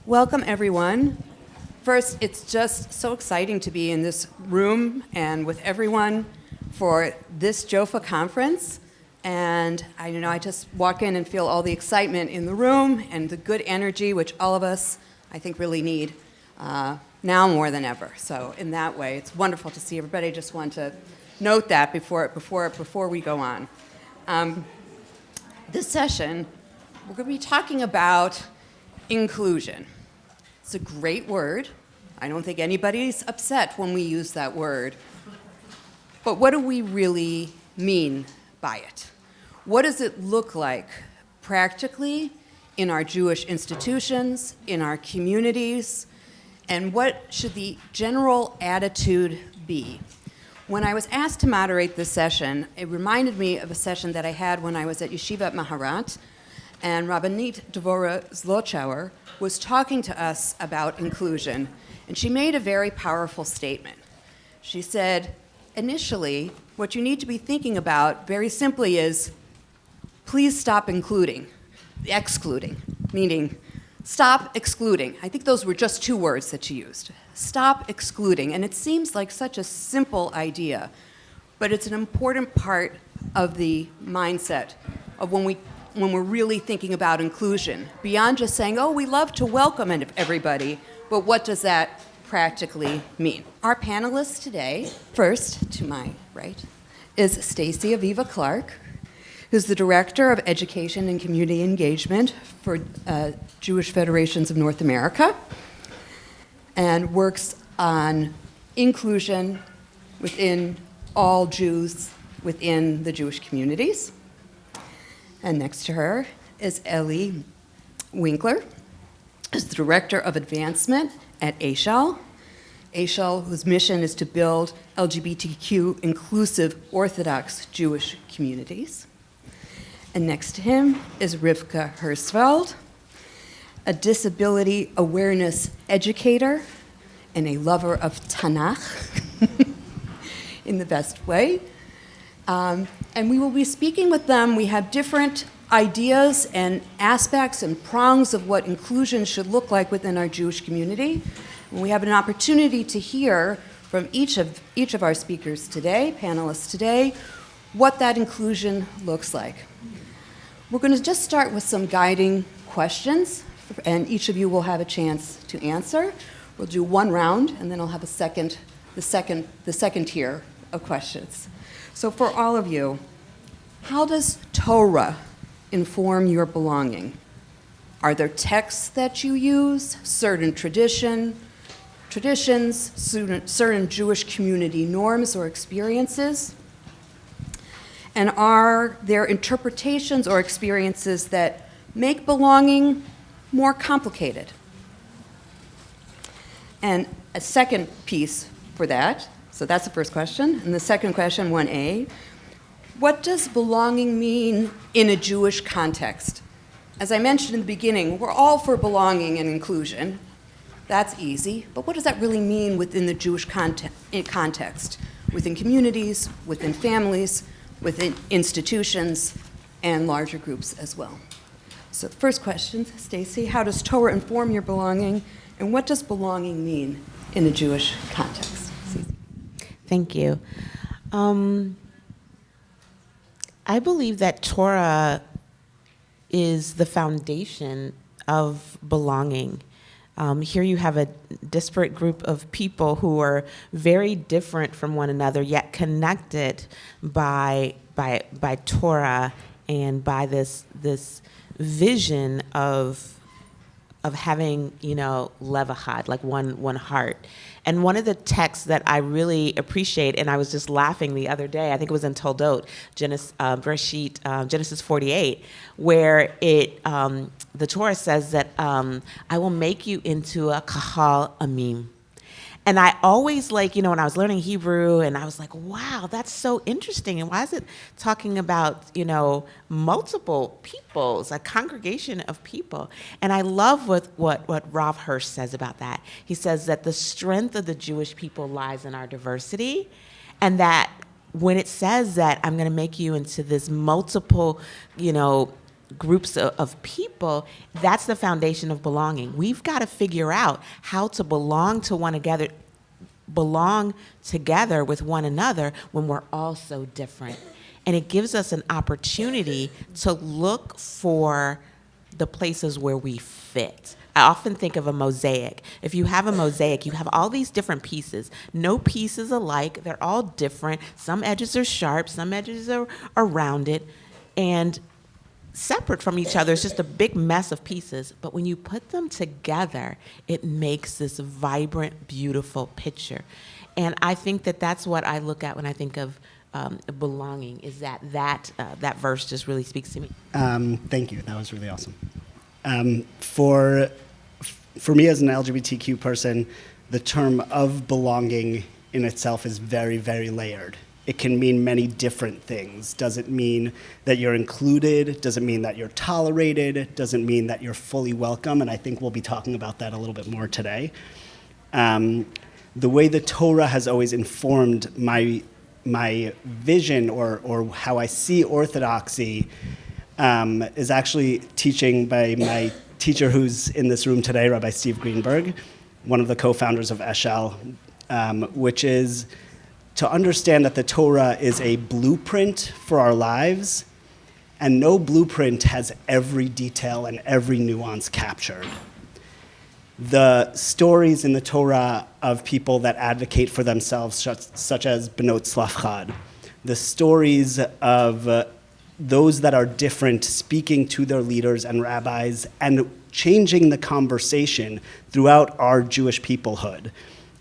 Welcome, everyone. First, it's just so exciting to be in this room and with everyone for this JOFA conference. And I just walk in and feel all the excitement in the room and the good energy, which all of us, I think, really need now more than ever. So in that way, it's wonderful to see everybody. Just want to note that before we go on. This session, we're going to be talking about inclusion. It's a great word. I don't think anybody's upset when we use that word. But what do we really mean by it? What does it look like practically in our Jewish institutions, in our communities, and what should the general attitude be? When I was asked to moderate this session, it reminded me of a session that I had when I was at Yeshiva at Maharat, and Rabbanit Dvorah Zlochauer was talking to us about inclusion, and she made a very powerful statement. She said, initially, what you need to be thinking about very simply is, please stop excluding, meaning stop excluding. I think those were just two words that she used. Stop excluding, and it seems like such a simple idea, but it's an important part of the mindset of when we're really thinking about inclusion, beyond just saying, oh, we love to welcome everybody, but what does that practically mean? Our panelists today, first to my right, is Stacey Aviva Clark, who's the Director of Education and Community Engagement for Jewish Federations of North America, and works on inclusion within all Jews within the Jewish communities. And next to her is Ellie Winkler, who's the Director of Advancement at ASHAL. ASHAL, whose mission is to build LGBTQ inclusive Orthodox Jewish communities. And next to him is Rivka Herzfeld, a disability awareness educator and a lover of Tanakh in the best way. And we will be speaking with them. We have different ideas and aspects and prongs of what inclusion should look like within our Jewish community. And we have an opportunity to hear from each of our speakers today, panelists today, what that inclusion looks like. We're going to just start with some guiding questions, and each of you will have a chance to answer. We'll do one round, and then I'll have the second tier of questions. So for all of you, how does Torah inform your belonging? Are there texts that you use, certain traditions, certain Jewish community norms or experiences? And are there interpretations or experiences that make belonging more complicated? And a second piece for that, so that's the first question. And the second question, 1A, what does belonging mean in a Jewish context? As I mentioned in the beginning, we're all for belonging and inclusion. That's easy, but what does that really mean within the Jewish context? Within communities, within families, within institutions, and larger groups as well. So the first question, Stacey, how does Torah inform your belonging, and what does belonging mean in a Jewish context? Thank you. I believe that Torah is the foundation of belonging. Here you have a disparate group of people who are very different from one another, yet connected by Torah and by this vision of having, lev echad, like one heart. And one of the texts that I really appreciate, and I was just laughing the other day, I think it was in Toldot, Genesis 48, where the Torah says that I will make you into a kahal amim. And I always when I was learning Hebrew, and I was like, wow, that's so interesting. And why is it talking about, multiple peoples, a congregation of people? And I love what Rav Hirsch says about that. He says that the strength of the Jewish people lies in our diversity, and that when it says that I'm going to make you into this multiple, groups of people, that's the foundation of belonging. We've got to figure out how to belong together with one another when we're all so different. And it gives us an opportunity to look for the places where we fit. I often think of a mosaic. If you have a mosaic, you have all these different pieces. No piece is alike. They're all different. Some edges are sharp, some edges are rounded, and separate from each other. It's just a big mess of pieces. But when you put them together, it makes this vibrant, beautiful picture. And I think that that's what I look at when I think of belonging, is that verse just really speaks to me. Thank you. That was really awesome. For me as an LGBTQ person, the term of belonging in itself is very, very layered. It can mean many different things. Does it mean that you're included? Does it mean that you're tolerated? Does it mean that you're fully welcome? And I think we'll be talking about that a little bit more today. The way the Torah has always informed my vision or how I see Orthodoxy is actually teaching by my teacher who's in this room today, Rabbi Steve Greenberg, one of the co-founders of Eshel, which is to understand that the Torah is a blueprint for our lives, and no blueprint has every detail and every nuance captured. The stories in the Torah of people that advocate for themselves, such as Benot Tzlafchad, the stories of those that are different speaking to their leaders and rabbis and changing the conversation throughout our Jewish peoplehood,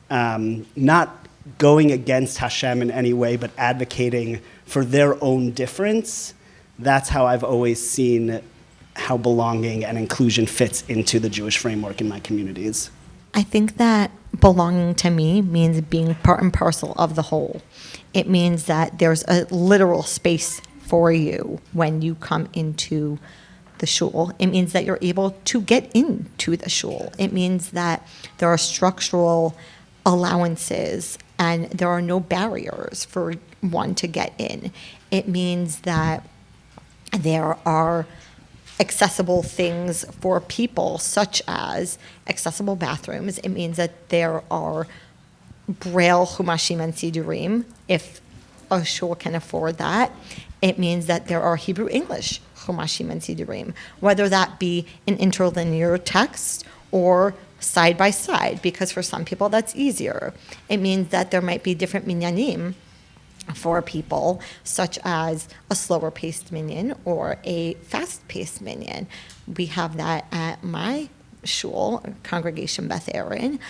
not going against Hashem in any way, but advocating for their own difference. That's how I've always seen how belonging and inclusion fits into the Jewish framework in my communities. I think that belonging to me means being part and parcel of the whole. It means that there's a literal space for you when you come into the shul. It means that you're able to get into the shul. It means that there are structural allowances and there are no barriers for one to get in. It means that there are accessible things for people, such as accessible bathrooms. It means that there are Braille Chumashim and Sidurim, if a shul can afford that. It means that there are Hebrew English Chumashim and Sidurim, whether that be in interlinear text or side by side, because for some people that's easier. It means that there might be different minyanim for people, such as a slower paced minyan or a fast paced minyan. We have that at my shul, Congregation Beth Aaron.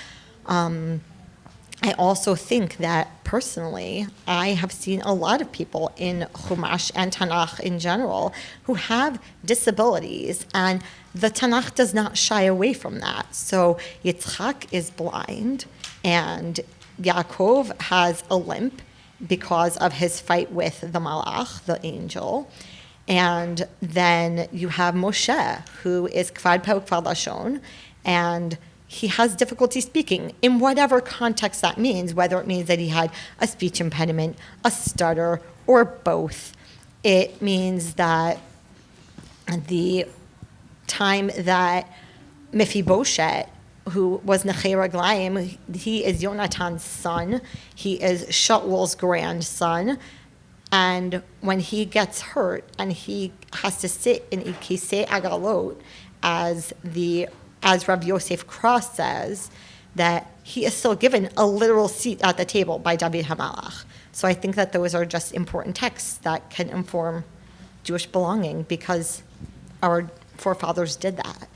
I also think that personally, I have seen a lot of people in Chumash and Tanakh in general who have disabilities, and the Tanakh does not shy away from that. So Yitzchak is blind, and Yaakov has a limp because of his fight with the Malach, the angel. And then you have Moshe, who is Kvad Peh Kvad Lashon, and he has difficulty speaking in whatever context that means, whether it means that he had a speech impediment, a stutter, or both. It means that the time that Mephibosheth, who was Nechei Raglayim, he is Yonatan's son, he is Shaul's grandson, and when he gets hurt and he has to sit in Ikisei Agalot, as Rav Yosef Cross says, that he is still given a literal seat at the table by David HaMalach. So I think that those are just important texts that can inform Jewish belonging, because our forefathers did that.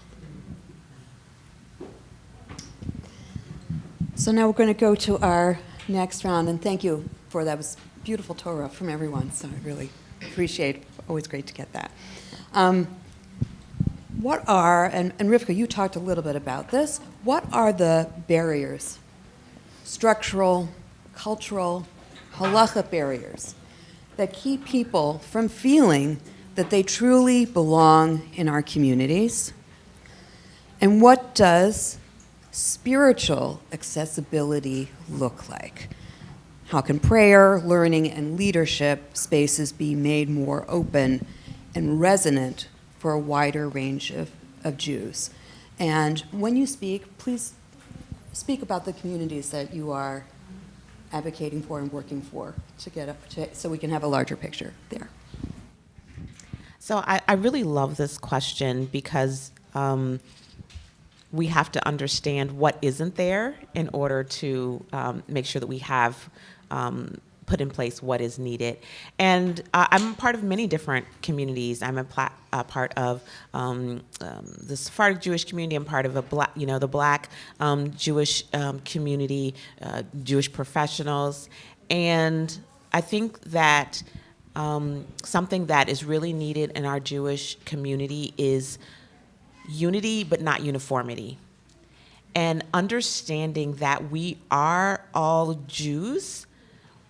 So now we're going to go to our next round, and thank you for that. It was beautiful Torah from everyone, so I really appreciate it. Always great to get that. What are, and Rivka, you talked a little bit about this, what are the barriers, structural, cultural, halacha barriers, that keep people from feeling that they truly belong in our communities? And what does spiritual accessibility look like? How can prayer, learning, and leadership spaces be made more open and resonant for a wider range of Jews. And when you speak, please speak about the communities that you are advocating for and working for so we can have a larger picture there. So I really love this question because we have to understand what isn't there in order to make sure that we have put in place what is needed. And I'm a part of many different communities. I'm a part of the Sephardic Jewish community. I'm part of the Black Jewish community, Jewish professionals. And I think that something that is really needed in our Jewish community is unity, but not uniformity. And understanding that we are all Jews,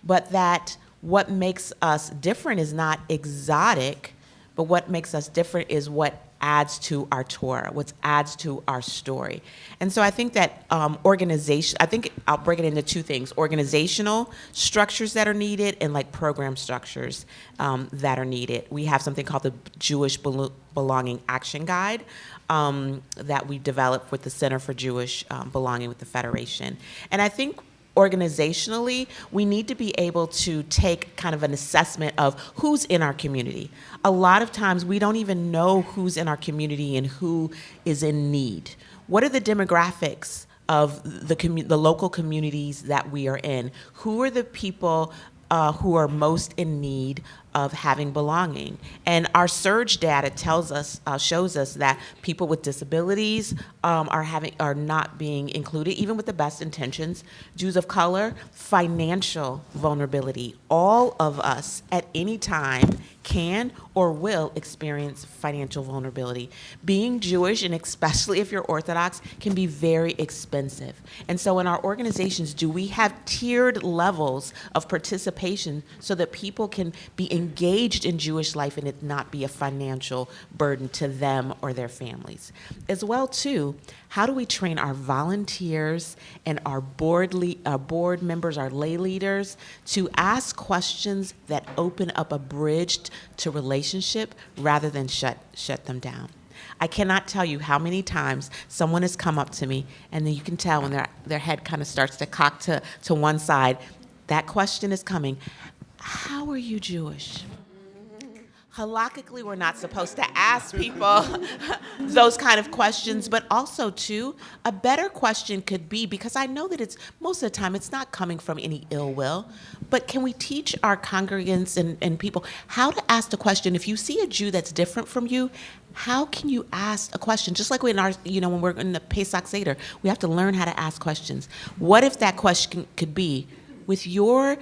but that what makes us different is not exotic, but what makes us different is what adds to our Torah, what adds to our story. And so I think that organization, I think I'll break it into two things: organizational structures that are needed and like program structures that are needed. We have something called the Jewish Belonging Action Guide that we developed with the Center for Jewish Belonging with the Federation. And I think organizationally, we need to be able to take kind of an assessment of who's in our community. A lot of times we don't even know who's in our community and who is in need. What are the demographics of the local communities that we are in? Who are the people who are most in need of having belonging? And our surge data shows us that people with disabilities are not being included, even with the best intentions. Jews of color, financial vulnerability. All of us at any time can or will experience financial vulnerability. Being Jewish, and especially if you're Orthodox, can be very expensive. And so in our organizations, do we have tiered levels of participation so that people can be engaged in Jewish life and it not be a financial burden to them or their families? As well, too, how do we train our volunteers and our board members, our lay leaders, to ask questions that open up a bridge to relationship rather than shut them down? I cannot tell you how many times someone has come up to me, and then you can tell when their head kind of starts to cock to one side. That question is coming: how are you Jewish? Halakhically, we're not supposed to ask people those kind of questions, but also, too, a better question could be, because I know that most of the time it's not coming from any ill will, but can we teach our congregants and people how to ask the question? If you see a Jew that's different from you, how can you ask a question? Just like when we're in the Pesach Seder, we have to learn how to ask questions. What if that question could be, with your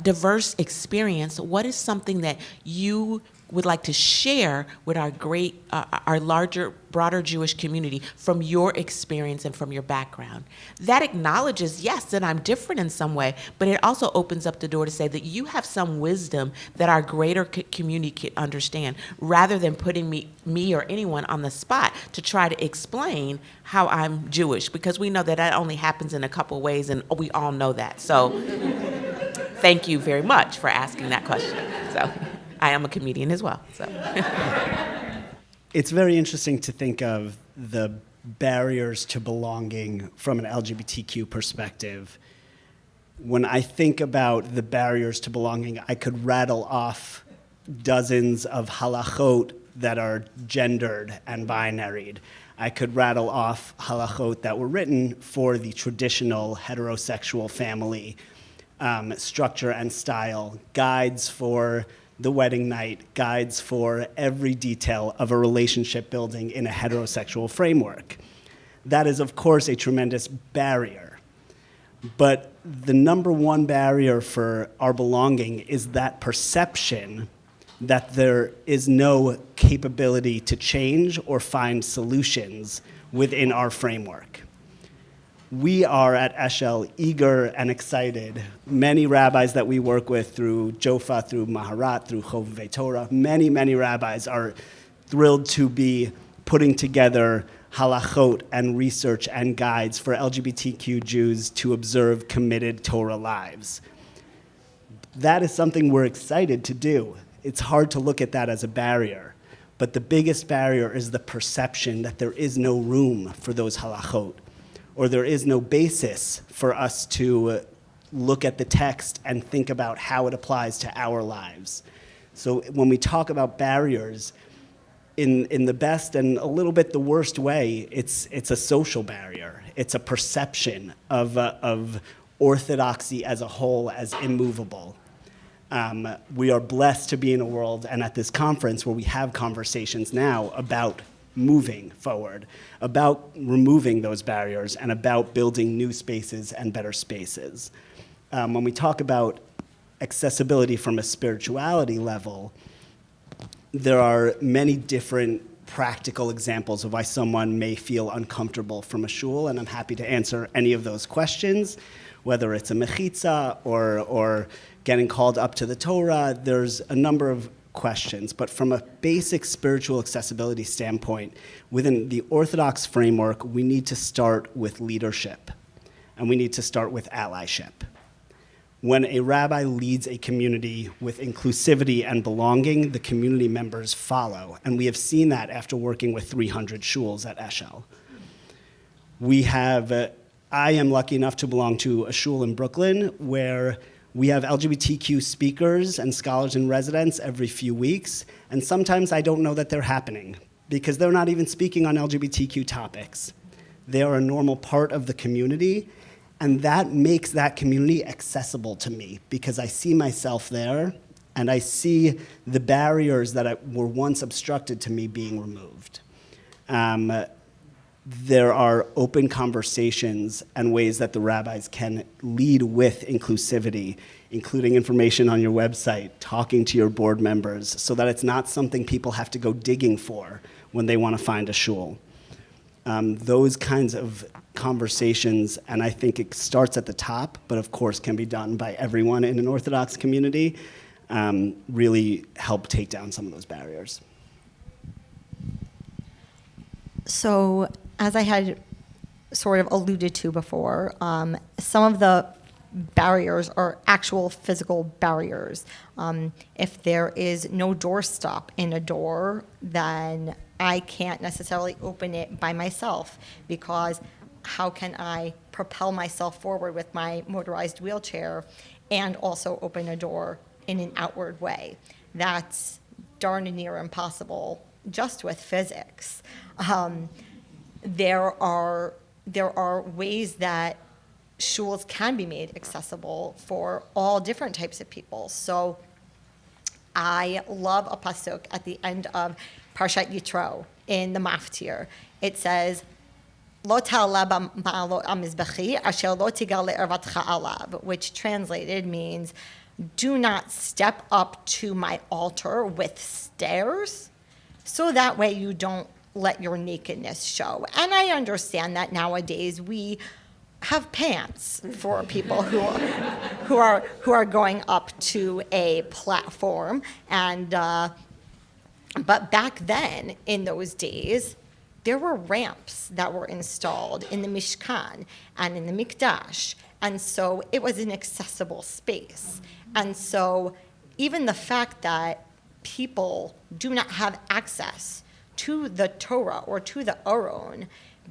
diverse experience, what is something that you would like to share with our larger, broader Jewish community from your experience and from your background? That acknowledges, yes, that I'm different in some way, but it also opens up the door to say that you have some wisdom that our greater community can understand, rather than putting me or anyone on the spot to try to explain how I'm Jewish, because we know that only happens in a couple ways, and we all know that. So thank you very much for asking that question. So I am a comedian as well. So it's very interesting to think of the barriers to belonging from an LGBTQ perspective. When I think about the barriers to belonging, I could rattle off dozens of halachot that are gendered and binaried. I could rattle off halachot that were written for the traditional heterosexual family structure and style, guides for the wedding night, guides for every detail of a relationship building in a heterosexual framework. That is, of course, a tremendous barrier. But the number one barrier for our belonging is that perception that there is no capability to change or find solutions within our framework. We are at Eshel eager and excited. Many rabbis that we work with through Jofa, through Maharat, through Chovevei Torah, many rabbis are thrilled to be putting together halachot and research and guides for LGBTQ Jews to observe committed Torah lives. That is something we're excited to do. It's hard to look at that as a barrier. But the biggest barrier is the perception that there is no room for those halachot, or there is no basis for us to look at the text and think about how it applies to our lives. So when we talk about barriers, in the best and a little bit the worst way, it's a social barrier. It's a perception of orthodoxy as a whole as immovable. We are blessed to be in a world and at this conference where we have conversations now about moving forward, about removing those barriers, and about building new spaces and better spaces. When we talk about accessibility from a spirituality level, there are many different practical examples of why someone may feel uncomfortable from a shul, and I'm happy to answer any of those questions, whether it's a mechitza or getting called up to the Torah. There's a number of questions, but from a basic spiritual accessibility standpoint, within the Orthodox framework, we need to start with leadership, and we need to start with allyship. When a rabbi leads a community with inclusivity and belonging, the community members follow, and we have seen that after working with 300 shuls at Eshel. I am lucky enough to belong to a shul in Brooklyn where we have LGBTQ speakers and scholars in residence every few weeks, and sometimes I don't know that they're happening because they're not even speaking on LGBTQ topics. They are a normal part of the community, and that makes that community accessible to me because I see myself there and I see the barriers that were once obstructed to me being removed. There are open conversations and ways that the rabbis can lead with inclusivity, including information on your website, talking to your board members, so that it's not something people have to go digging for when they want to find a shul. Those kinds of conversations, and I think it starts at the top, but of course can be done by everyone in an Orthodox community, really help take down some of those barriers. So, as I had sort of alluded to before, some of the barriers are actual physical barriers. If there is no doorstop in a door, then I can't necessarily open it by myself, because how can I propel myself forward with my motorized wheelchair and also open a door in an outward way? That's darn near impossible just with physics. There are ways that shuls can be made accessible for all different types of people. So I love a pasuk at the end of Parshat Yitro in the Maftir. It says, "Lo ta'ala b'ma'alot hamizbechi asher lo tigal le'ervatcha alav," which translated means, "Do not step up to my altar with stairs, so that way you don't let your nakedness show." And I understand that nowadays we have pants for people who are going up to a platform, and but back then in those days there were ramps that were installed in the Mishkan and in the Mikdash, and so it was an accessible space. And so even the fact that people do not have access to the Torah or to the Aron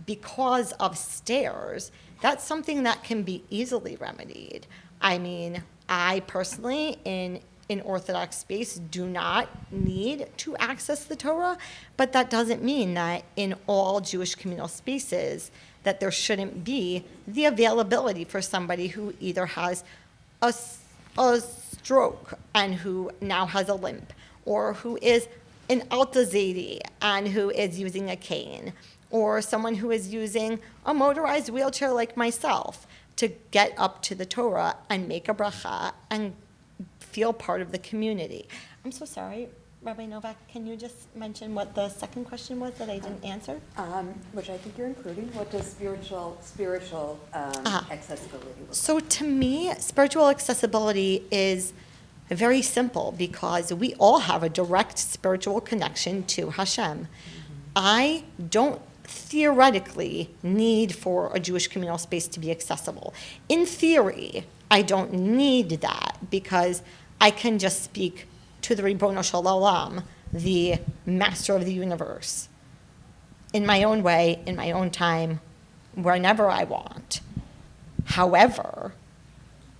because of stairs, that's something that can be easily remedied. I mean, I personally, in Orthodox space, do not need to access the Torah, but that doesn't mean that in all Jewish communal spaces that there shouldn't be the availability for somebody who either has a stroke and who now has a limp, or who is an altazedi and who is using a cane, or someone who is using a motorized wheelchair like myself to get up to the Torah and make a bracha and feel part of the community. I'm so sorry, Rabbi Novak, can you just mention what the second question was that I didn't answer? Which I think you're including. What does spiritual accessibility look like? So to me, spiritual accessibility is very simple, because we all have a direct spiritual connection to Hashem. I don't theoretically need for a Jewish communal space to be accessible. In theory, I don't need that, because I can just speak to the Ribono Shel Olam the master of the universe in my own way, in my own time, whenever I want. However,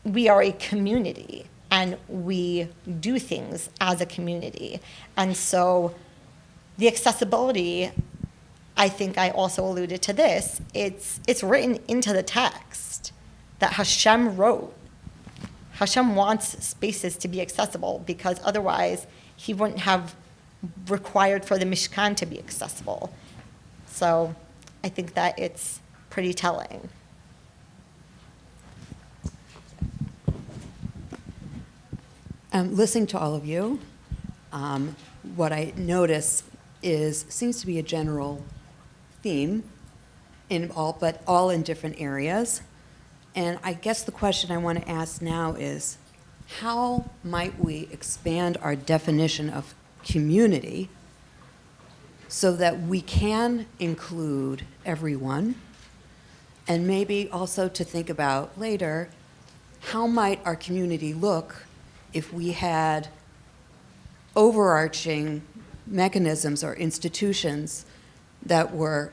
we are a community and we do things as a community. And so the accessibility, I think I also alluded to this, it's written into the text that Hashem wrote. Hashem wants spaces to be accessible because otherwise he wouldn't have required for the Mishkan to be accessible. So I think that it's pretty telling. Listening to all of you, what I notice seems to be a general theme but all in different areas. And I guess the question I want to ask now is, how might we expand our definition of community so that we can include everyone? And maybe also to think about later, how might our community look if we had overarching mechanisms or institutions that were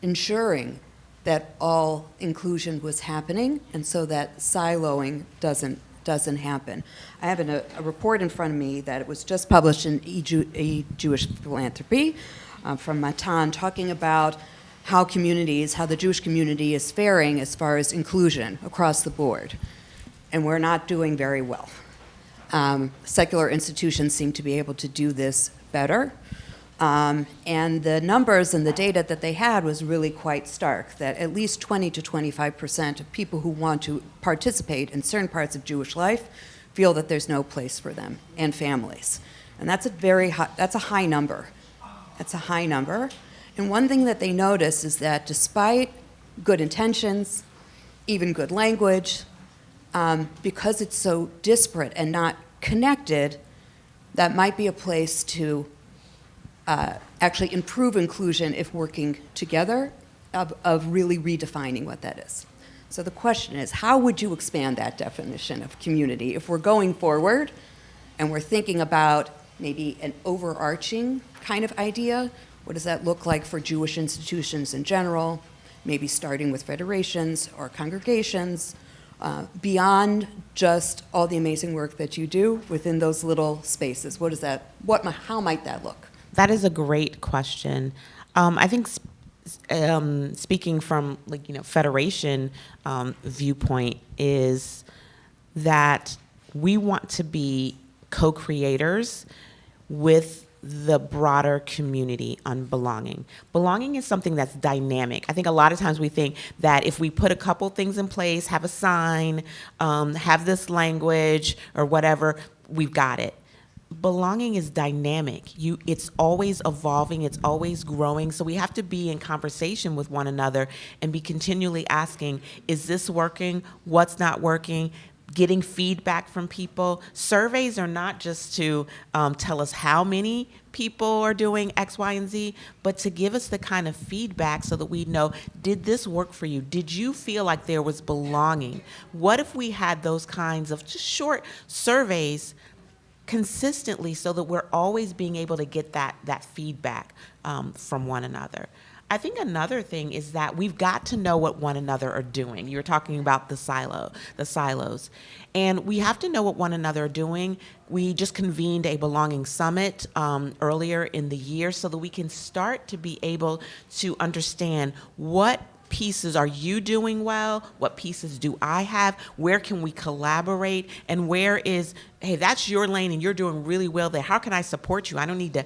ensuring that all inclusion was happening, and so that siloing doesn't happen. I have a report in front of me that it was just published in Jewish Philanthropy from Matan, talking about how the Jewish community is faring as far as inclusion across the board. And we're not doing very well. Secular institutions seem to be able to do this better. And the numbers and the data that they had was really quite stark, that at least 20 to 25% of people who want to participate in certain parts of Jewish life feel that there's no place for them and families. And that's a high number. That's a high number. And one thing that they notice is that despite good intentions, even good language, because it's so disparate and not connected, that might be a place to actually improve inclusion if working together, of really redefining what that is. So the question is, how would you expand that definition of community if we're going forward and we're thinking about maybe an overarching kind of idea? What does that look like for Jewish institutions in general, maybe starting with federations or congregations, beyond just all the amazing work that you do within those little spaces? How might that look? That is a great question. I think speaking from federation viewpoint is that we want to be co-creators with the broader community on belonging. Belonging is something that's dynamic. I think a lot of times we think that if we put a couple things in place, have a sign, have this language or whatever, we've got it. Belonging is dynamic. It's always evolving, it's always growing. So we have to be in conversation with one another and be continually asking, is this working? What's not working? Getting feedback from people. Surveys are not just to tell us how many people are doing X, Y, and Z, but to give us the kind of feedback so that we know, did this work for you? Did you feel like there was belonging? What if we had those kinds of just short surveys consistently so that we're always being able to get that feedback from one another? I think another thing is that we've got to know what one another are doing. You're talking about the silos. And we have to know what one another are doing. We just convened a belonging summit earlier in the year so that we can start to be able to understand what pieces are you doing well? What pieces do I have? Where can we collaborate? And where is, hey, that's your lane and you're doing really well there. How can I support you? I don't need to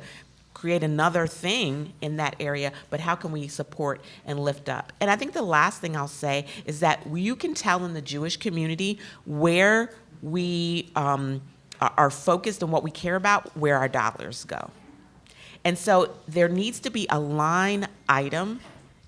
create another thing in that area, but how can we support and lift up? And I think the last thing I'll say is that you can tell in the Jewish community where we are focused on what we care about, where our dollars go. And so there needs to be a line item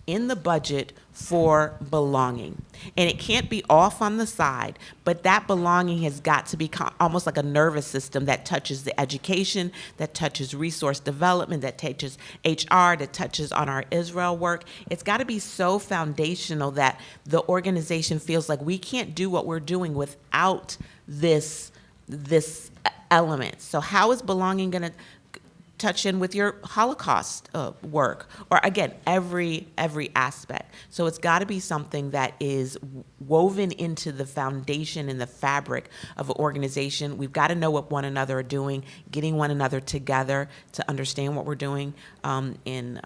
in the budget for belonging. And it can't be off on the side, but that belonging has got to be almost like a nervous system that touches the education, that touches resource development, that touches HR, that touches on our Israel work. It's got to be so foundational that the organization feels like we can't do what we're doing without this element. So how is belonging going to touch in with your Holocaust work, or again, every aspect. So it's got to be something that is woven into the foundation and the fabric of an organization. We've got to know what one another are doing, getting one another together to understand what we're doing in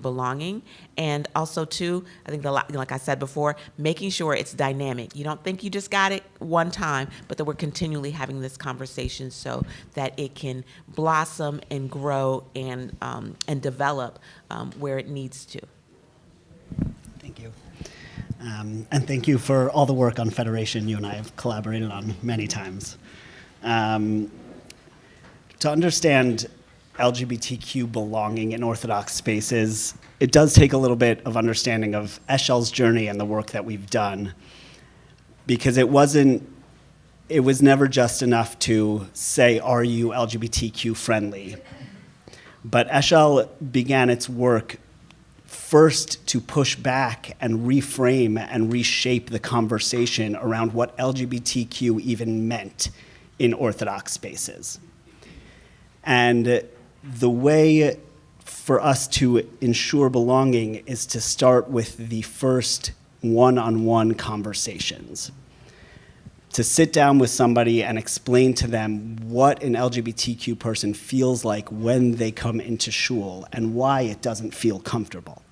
belonging, and also too, I think like I said before, making sure it's dynamic. You don't think you just got it one time, but that we're continually having this conversation so that it can blossom and grow and develop where it needs to. Thank you. And thank you for all the work on Federation you and I have collaborated on many times. To understand LGBTQ belonging in Orthodox spaces, it does take a little bit of understanding of Eshel's journey and the work that we've done, because it was never just enough to say, are you LGBTQ friendly? But Eshel began its work first to push back and reframe and reshape the conversation around what LGBTQ even meant in Orthodox spaces. And the way for us to ensure belonging is to start with the first one-on-one conversations. To sit down with somebody and explain to them what an LGBTQ person feels like when they come into shul and why it doesn't feel comfortable.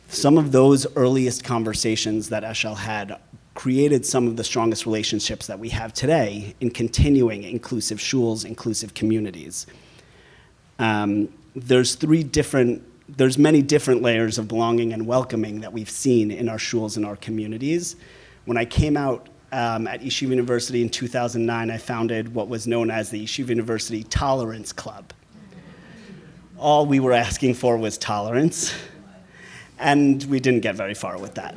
Some of those earliest conversations that Eshel had created some of the strongest relationships that we have today in continuing inclusive shuls, inclusive communities. There's many different layers of belonging and welcoming that we've seen in our shuls and our communities. When I came out at Yeshiva University in 2009, I founded what was known as the Yeshiva University Tolerance Club. All we were asking for was tolerance, and we didn't get very far with that.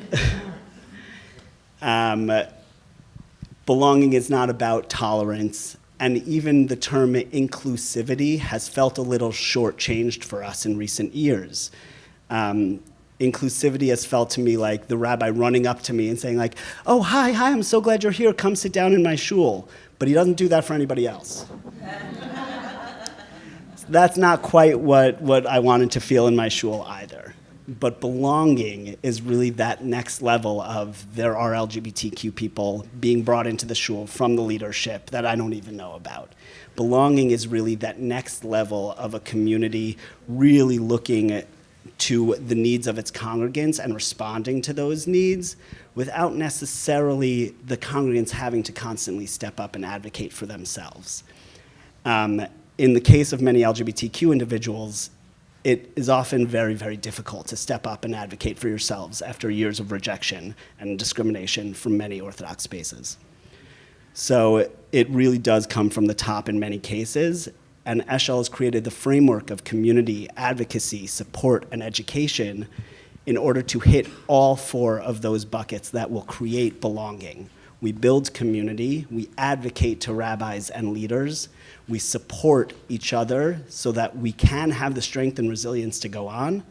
Belonging is not about tolerance, and even the term inclusivity has felt a little shortchanged for us in recent years. Inclusivity has felt to me like the rabbi running up to me and saying like, oh, hi, I'm so glad you're here, come sit down in my shul. But he doesn't do that for anybody else. That's not quite what I wanted to feel in my shul either. But belonging is really that next level of there are LGBTQ people being brought into the shul from the leadership that I don't even know about. Belonging is really that next level of a community really looking to the needs of its congregants and responding to those needs without necessarily the congregants having to constantly step up and advocate for themselves. In the case of many LGBTQ individuals, it is often very, very difficult to step up and advocate for yourselves after years of rejection and discrimination from many Orthodox spaces. So it really does come from the top in many cases, and Eshel has created the framework of community advocacy, support, and education in order to hit all four of those buckets that will create belonging. We build community, we advocate to rabbis and leaders, we support each other so that we can have the strength and resilience to go on,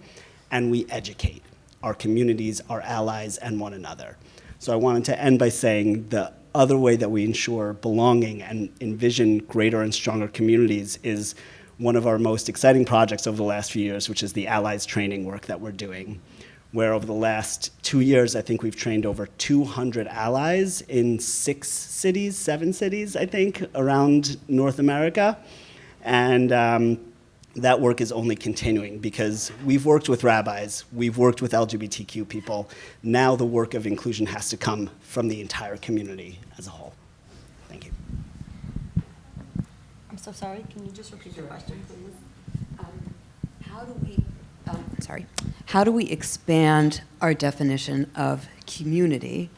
and we educate our communities, our allies, and one another. So I wanted to end by saying the other way that we ensure belonging and envision greater and stronger communities is one of our most exciting projects over the last few years, which is the allies training work that we're doing, where over the last 2 years, I think we've trained over 200 allies in 7 cities, I think, around North America. And that work is only continuing because we've worked with rabbis, we've worked with LGBTQ people. Now the work of inclusion has to come from the entire community as a whole. Thank you. I'm so sorry. Can you just repeat your question, please? How do we expand our definition of community?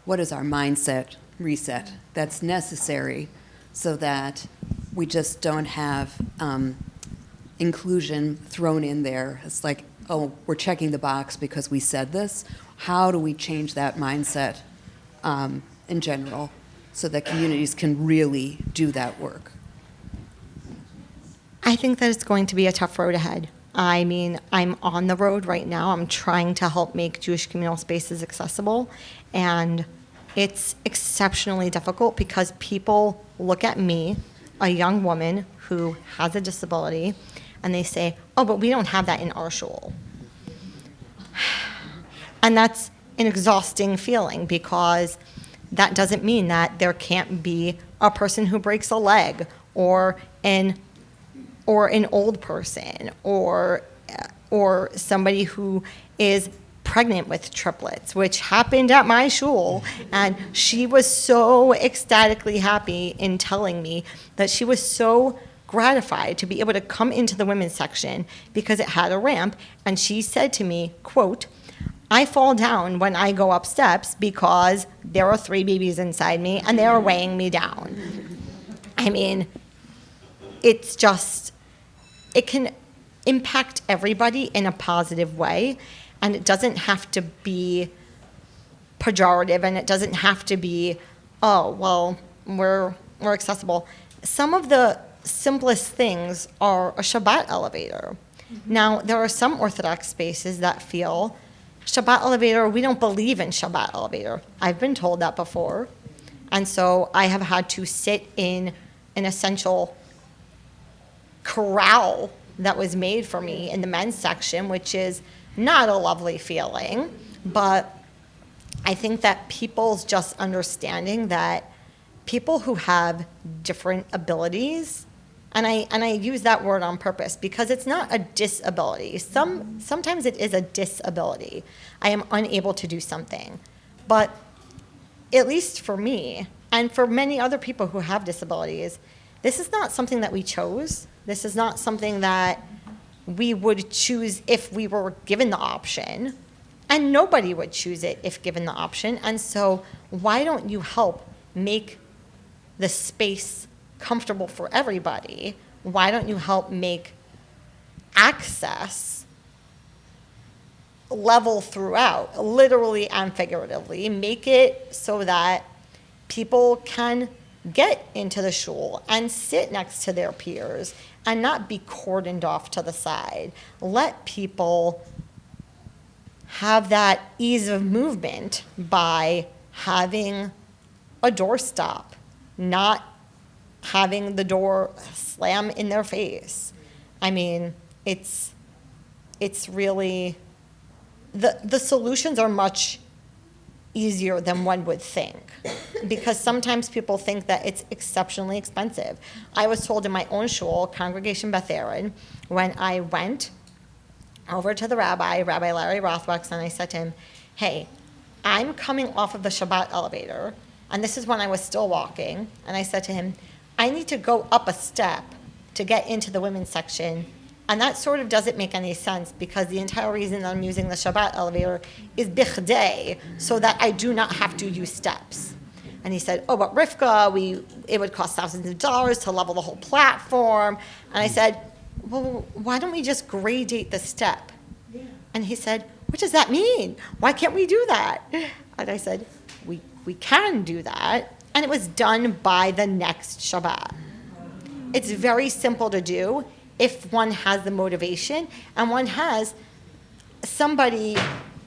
What is our mindset reset that's necessary so that we just don't have inclusion thrown in there? It's like, oh, we're checking the box because we said this. How do we change that mindset in general so that communities can really do that work? I think that it's going to be a tough road ahead. I mean, I'm on the road right now. I'm trying to help make Jewish communal spaces accessible, and it's exceptionally difficult because people look at me a young woman who has a disability and they say, oh, but we don't have that in our shul. And that's an exhausting feeling, because that doesn't mean that there can't be a person who breaks a leg, or an old person, or somebody who is pregnant with triplets, which happened at my shul. And she was so ecstatically happy in telling me that she was so gratified to be able to come into the women's section because it had a ramp. And she said to me, quote, I fall down when I go up steps because there are 3 babies inside me and they are weighing me down. I mean, it's just, it can impact everybody in a positive way, and it doesn't have to be pejorative, and it doesn't have to be, oh, well, we're accessible. Some of the simplest things are a Shabbat elevator. Now, there are some Orthodox spaces that feel, Shabbat elevator, we don't believe in Shabbat elevator. I've been told that before. And so I have had to sit in an essential corral that was made for me in the men's section, which is not a lovely feeling. But I think that people's just understanding that people who have different abilities, and I use that word on purpose because it's not a disability. Sometimes it is a disability. I am unable to do something. But at least for me, and for many other people who have disabilities, this is not something that we chose. This is not something that we would choose if we were given the option. And nobody would choose it if given the option. And so why don't you help make the space comfortable for everybody? Why don't you help make access level throughout, literally and figuratively? Make it so that people can get into the shul and sit next to their peers and not be cordoned off to the side. Let people have that ease of movement by having a doorstop, not having the door slam in their face. I mean, it's really, the solutions are much easier than one would think, because sometimes people think that it's exceptionally expensive. I was told in my own shul, Congregation Beth Aaron, when I went over to the Rabbi Larry Rothwachs, and I said to him, hey, I'm coming off of the Shabbat elevator, and this is when I was still walking, and I said to him, I need to go up a step to get into the women's section, and that sort of doesn't make any sense, because the entire reason I'm using the Shabbat elevator is bichdei, so that I do not have to use steps. And he said, oh, but Rivka, it would cost thousands of dollars to level the whole platform. And I said, well, why don't we just gradate the step? Yeah. And he said, what does that mean? Why can't we do that? And I said, we can do that. And it was done by the next Shabbat. It's very simple to do if one has the motivation and one has somebody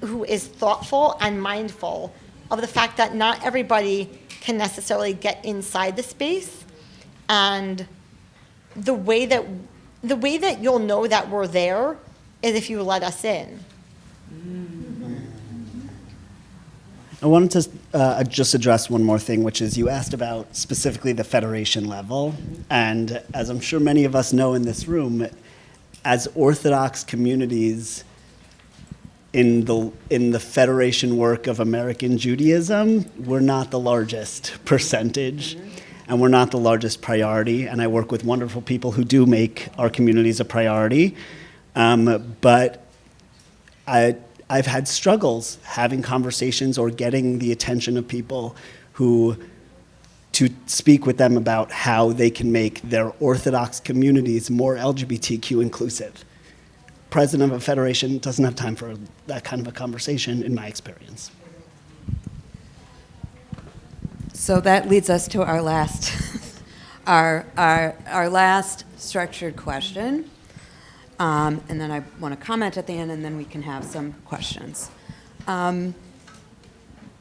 who is thoughtful and mindful of the fact that not everybody can necessarily get inside the space. And the way that you'll know that we're there is if you let us in. I wanted to just address one more thing, which is you asked about specifically the federation level. And as I'm sure many of us know in this room, as Orthodox communities in the federation work of American Judaism, we're not the largest percentage, and we're not the largest priority. And I work with wonderful people who do make our communities a priority. But I've had struggles having conversations or getting the attention of people to speak with them about how they can make their Orthodox communities more LGBTQ inclusive. President of a federation doesn't have time for that kind of a conversation, in my experience. So that leads us to our last, our last structured question. And then I want to comment at the end, and then we can have some questions.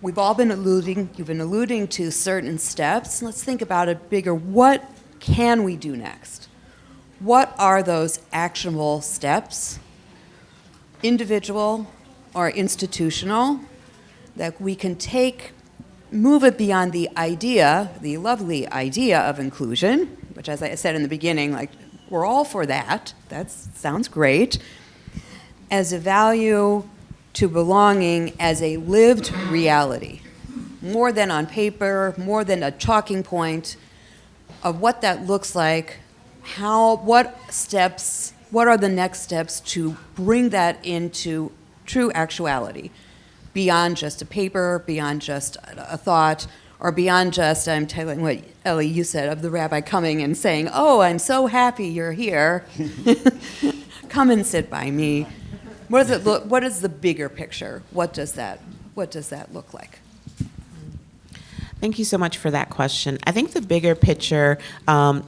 We've all been you've been alluding to certain steps. Let's think about it bigger. What can we do next? What are those actionable steps, individual or institutional, that we can take, move it beyond the idea, the lovely idea of inclusion, which, as I said in the beginning, like, we're all for that. That sounds great. As a value to belonging as a lived reality, more than on paper, more than a talking point of what that looks like, what are the next steps to bring that into true actuality, beyond just a paper, beyond just a thought, or beyond just, I'm telling what, Ellie, you said, of the rabbi coming and saying, oh, I'm so happy you're here. Come and sit by me. What does it look? What is the bigger picture? What does that look like? Thank you so much for that question. I think the bigger picture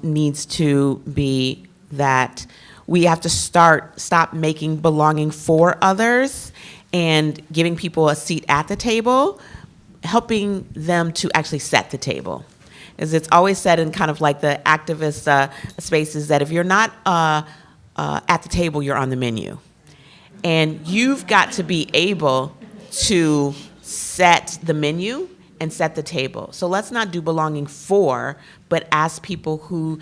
needs to be that we have to stop making belonging for others and giving people a seat at the table, helping them to actually set the table. As it's always said in kind of like the activist spaces, that if you're not at the table, you're on the menu. And you've got to be able to set the menu and set the table. So let's not do belonging for, but ask people who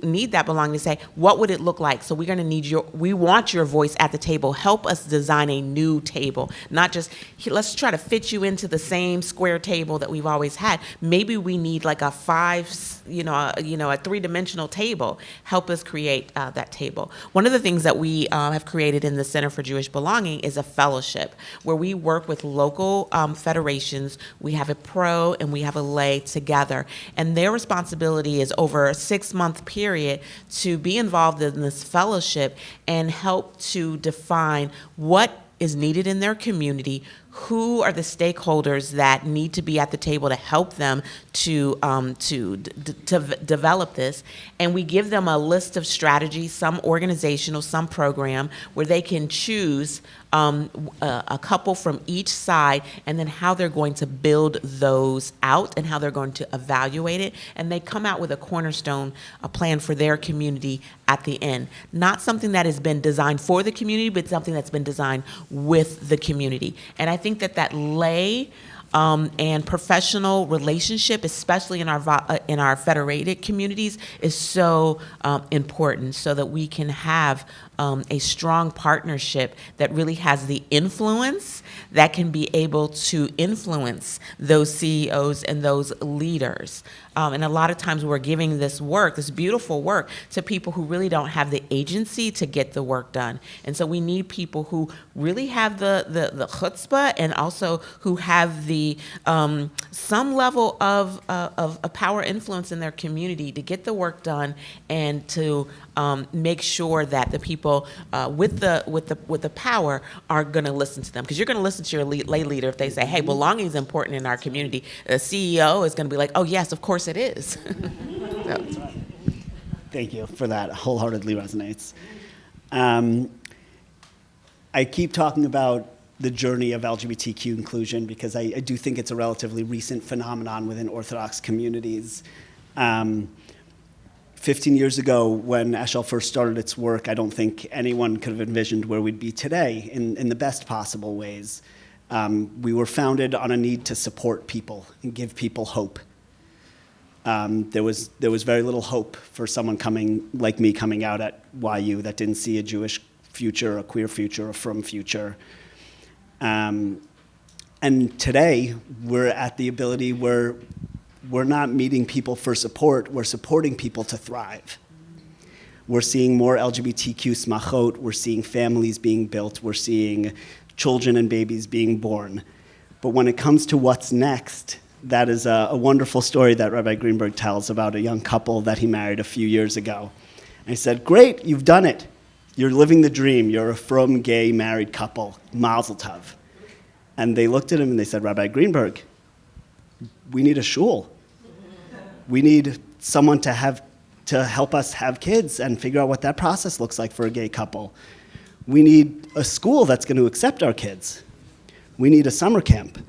need that belonging to say, what would it look like? So we're gonna need we want your voice at the table. Help us design a new table, not just, let's try to fit you into the same square table that we've always had. Maybe we need like a a three-dimensional table. Help us create that table. One of the things that we have created in the Center for Jewish Belonging is a fellowship where we work with local federations. We have a pro and we have a lay together, and their responsibility is over a 6-month period to be involved in this fellowship and help to define what is needed in their community, who are the stakeholders that need to be at the table to help them to develop this. And we give them a list of strategies, some organizational, some program, where they can choose a couple from each side, and then how they're going to build those out and how they're going to evaluate it. And they come out with a cornerstone, a plan for their community at the end. Not something that has been designed for the community, but something that's been designed with the community. And I think that lay and professional relationship, especially in our federated communities, is so important, so that we can have a strong partnership that really has the influence that can be able to influence those CEOs and those leaders. And a lot of times we're giving this work, this beautiful work, to people who really don't have the agency to get the work done. And so we need people who really have the chutzpah, and also who have the some level of power influence in their community to get the work done, and to make sure that the people with the power are going to listen to them. Because you're going to listen to your lay leader if they say, hey, belonging is important in our community. The CEO is going to be like, oh, yes, of course it is. So. Thank you for that. Wholeheartedly resonates. I keep talking about the journey of LGBTQ inclusion because I do think it's a relatively recent phenomenon within Orthodox communities. 15 years ago, when Eshel first started its work, I don't think anyone could have envisioned where we'd be today in the best possible ways. We were founded on a need to support people and give people hope. There was very little hope for someone like me coming out at YU that didn't see a Jewish future, a queer future, a frum future. And today, we're at the ability where we're not meeting people for support, we're supporting people to thrive. We're seeing more LGBTQ smachot, we're seeing families being built, we're seeing children and babies being born. But when it comes to what's next, that is a wonderful story that Rabbi Greenberg tells about a young couple that he married a few years ago. And he said, great, you've done it. You're living the dream. You're a frum, gay, married couple. Mazel tov. And they looked at him and they said, Rabbi Greenberg, we need a shul. We need someone to help us have kids and figure out what that process looks like for a gay couple. We need a school that's going to accept our kids. We need a summer camp.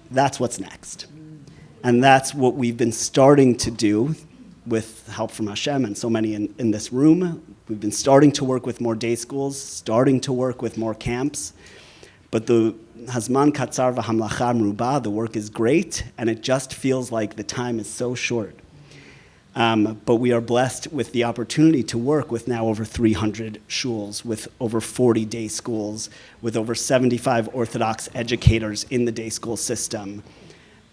That's what's next. And that's what we've been starting to do with help from Hashem and so many in this room. We've been starting to work with more day schools, starting to work with more camps. But the Hazman Katzar v'hamlacha meruba, the work is great, and it just feels like the time is so short. But we are blessed with the opportunity to work with now over 300 shuls, with over 40 day schools, with over 75 Orthodox educators in the day school system,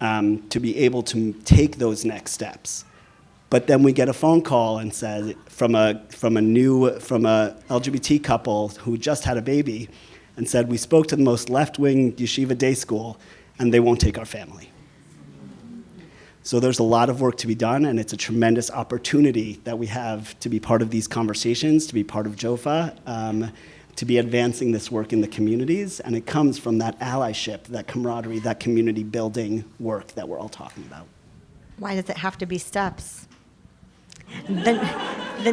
to be able to take those next steps. But then we get a phone call and says from a LGBT couple who just had a baby, and said, we spoke to the most left-wing yeshiva day school, and they won't take our family. So there's a lot of work to be done, and it's a tremendous opportunity that we have to be part of these conversations, to be part of JOFA, to be advancing this work in the communities, and it comes from that allyship, that camaraderie, that community building work that we're all talking about. Why does it have to be steps? The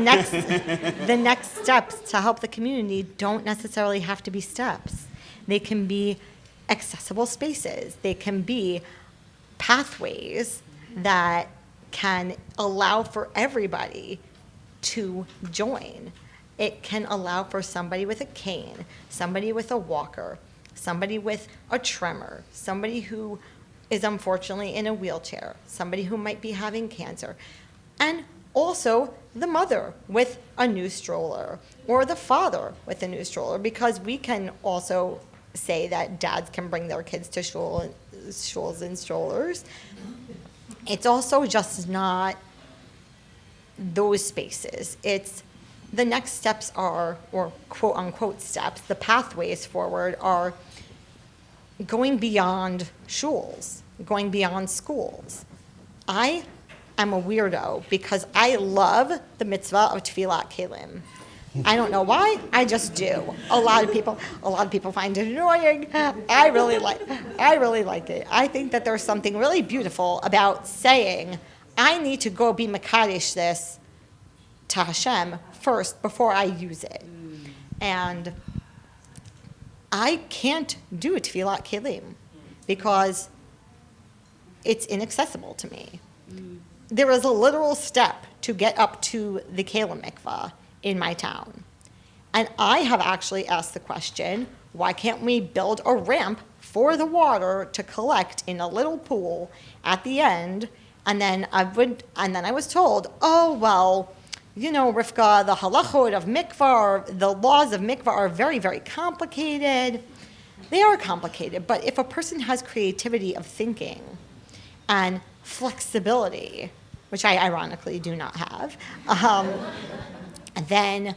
next steps to help the community don't necessarily have to be steps. They can be accessible spaces. They can be pathways that can allow for everybody to join. It can allow for somebody with a cane, somebody with a walker, somebody with a tremor, somebody who is unfortunately in a wheelchair, somebody who might be having cancer, and also the mother with a new stroller or the father with a new stroller, because we can also say that dads can bring their kids to shuls and strollers. It's also just not those spaces. It's the next steps are, or quote unquote steps, the pathways forward are going beyond shuls, going beyond schools. I am a weirdo because I love the mitzvah of tefillat kelim. I don't know why, I just do. A lot of people find it annoying. I really like it. I think that there's something really beautiful about saying, I need to go be mekadesh this to Hashem first before I use it. And I can't do a tefillat kelim because it's inaccessible to me. There is a literal step to get up to the kelim mikvah in my town. And I have actually asked the question, why can't we build a ramp for the water to collect in a little pool at the end? And then I was told, oh, well, you know, Rivka, the halachot of mikvah, the laws of mikvah are very, very complicated. They are complicated, but if a person has creativity of thinking and flexibility, which I ironically do not have, then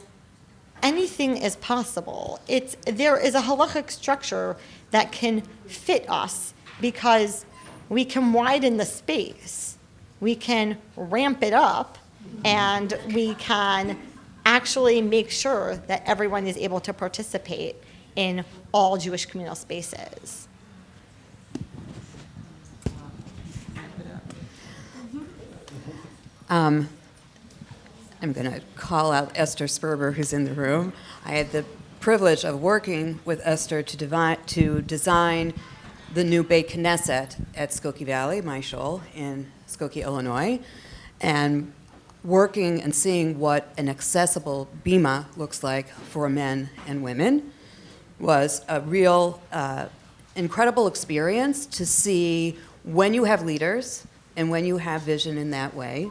anything is possible. There is a halachic structure that can fit us because we can widen the space, we can ramp it up, and we can actually make sure that everyone is able to participate in all Jewish communal spaces. I'm going to call out Esther Sperber, who's in the room. I had the privilege of working with Esther to design the new Beit Knesset at Skokie Valley, my shul, in Skokie, Illinois, and working and seeing what an accessible bima looks like for men and women was a real incredible experience to see when you have leaders and when you have vision in that way.